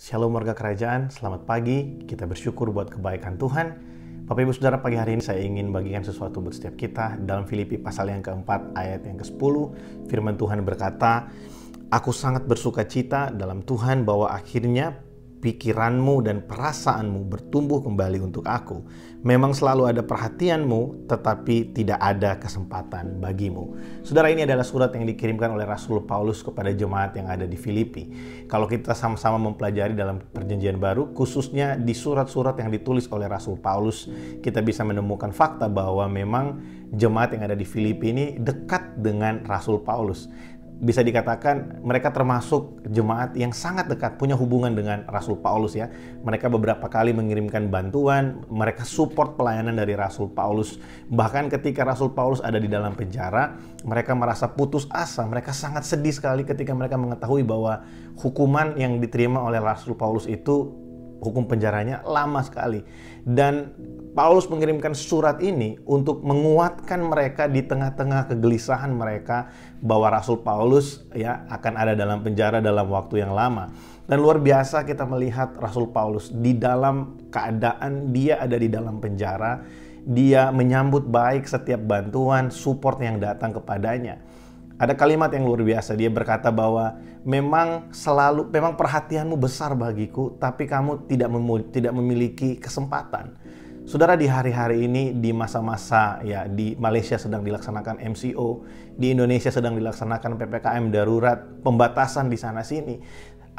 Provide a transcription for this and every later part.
Shalom warga kerajaan, selamat pagi. Kita bersyukur buat kebaikan Tuhan. Bapak Ibu Saudara, pagi hari ini saya ingin bagikan sesuatu buat setiap kita. Dalam Filipi pasal yang keempat ayat yang ke-10, firman Tuhan berkata, "Aku sangat bersuka cita dalam Tuhan bahwa akhirnya pikiranmu dan perasaanmu bertumbuh kembali untuk aku. Memang selalu ada perhatianmu, tetapi tidak ada kesempatan bagimu." Saudara, ini adalah surat yang dikirimkan oleh Rasul Paulus kepada jemaat yang ada di Filipi. Kalau kita sama-sama mempelajari dalam Perjanjian Baru, khususnya di surat-surat yang ditulis oleh Rasul Paulus, kita bisa menemukan fakta bahwa memang jemaat yang ada di Filipi ini dekat dengan Rasul Paulus. Bisa dikatakan mereka termasuk jemaat yang sangat dekat, punya hubungan dengan Rasul Paulus ya. Mereka beberapa kali mengirimkan bantuan, mereka support pelayanan dari Rasul Paulus. Bahkan ketika Rasul Paulus ada di dalam penjara, mereka merasa putus asa, mereka sangat sedih sekali ketika mereka mengetahui bahwa hukuman yang diterima oleh Rasul Paulus itu, hukum penjaranya lama sekali. Dan Paulus mengirimkan surat ini untuk menguatkan mereka di tengah-tengah kegelisahan mereka bahwa Rasul Paulus ya akan ada dalam penjara dalam waktu yang lama. Dan luar biasa kita melihat Rasul Paulus di dalam keadaan dia ada di dalam penjara, dia menyambut baik setiap bantuan, support yang datang kepadanya. Ada kalimat yang luar biasa, dia berkata bahwa memang perhatianmu besar bagiku, tapi kamu tidak memiliki kesempatan. Saudara, di hari-hari ini, di masa-masa ya di Malaysia sedang dilaksanakan MCO, di Indonesia sedang dilaksanakan PPKM darurat, pembatasan di sana-sini,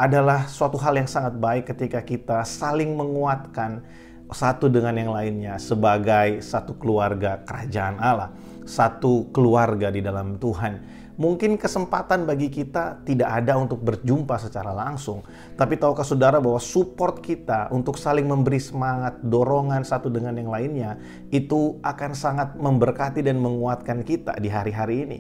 adalah suatu hal yang sangat baik ketika kita saling menguatkan satu dengan yang lainnya sebagai satu keluarga kerajaan Allah, satu keluarga di dalam Tuhan. Mungkin kesempatan bagi kita tidak ada untuk berjumpa secara langsung, tapi tahukah saudara bahwa support kita untuk saling memberi semangat, dorongan satu dengan yang lainnya, itu akan sangat memberkati dan menguatkan kita di hari-hari ini.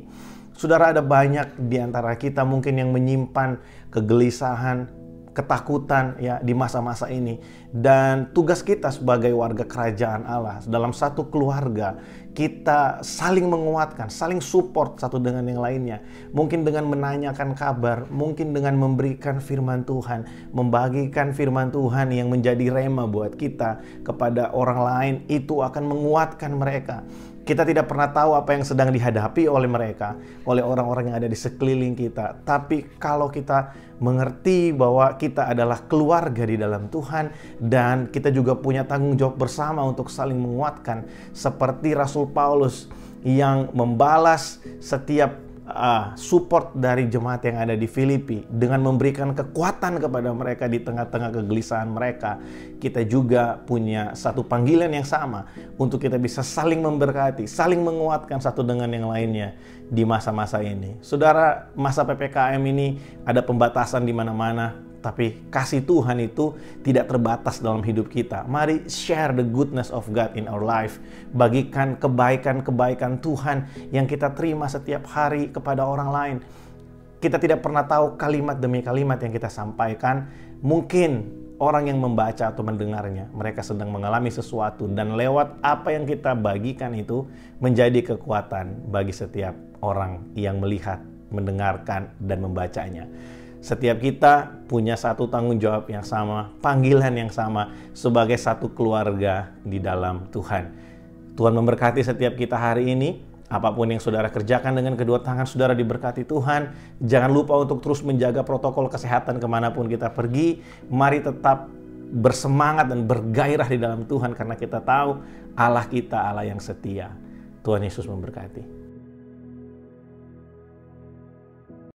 Saudara, ada banyak di antara kita mungkin yang menyimpan kegelisahan, ketakutan ya di masa-masa ini, dan tugas kita sebagai warga kerajaan Allah dalam satu keluarga, kita saling menguatkan, saling support satu dengan yang lainnya, mungkin dengan menanyakan kabar, mungkin dengan memberikan firman Tuhan, membagikan firman Tuhan yang menjadi rema buat kita kepada orang lain. Itu akan menguatkan mereka. Kita tidak pernah tahu apa yang sedang dihadapi oleh mereka, oleh orang-orang yang ada di sekeliling kita. Tapi kalau kita mengerti bahwa kita adalah keluarga di dalam Tuhan, dan kita juga punya tanggung jawab bersama untuk saling menguatkan, seperti Rasul Paulus yang membalas setiap support dari jemaat yang ada di Filipi dengan memberikan kekuatan kepada mereka di tengah-tengah kegelisahan mereka. Kita juga punya satu panggilan yang sama untuk kita bisa saling memberkati, saling menguatkan satu dengan yang lainnya di masa-masa ini. Saudara, masa PPKM ini ada pembatasan di mana-mana, tapi kasih Tuhan itu tidak terbatas dalam hidup kita. Mari share the goodness of God in our life. Bagikan kebaikan-kebaikan Tuhan yang kita terima setiap hari kepada orang lain. Kita tidak pernah tahu kalimat demi kalimat yang kita sampaikan. Mungkin orang yang membaca atau mendengarnya, mereka sedang mengalami sesuatu, dan lewat apa yang kita bagikan itu menjadi kekuatan bagi setiap orang yang melihat, mendengarkan, dan membacanya. Setiap kita punya satu tanggung jawab yang sama, panggilan yang sama sebagai satu keluarga di dalam Tuhan. Tuhan memberkati setiap kita hari ini. Apapun yang saudara kerjakan dengan kedua tangan, saudara diberkati Tuhan. Jangan lupa untuk terus menjaga protokol kesehatan kemanapun kita pergi. Mari tetap bersemangat dan bergairah di dalam Tuhan, karena kita tahu Allah kita Allah yang setia. Tuhan Yesus memberkati.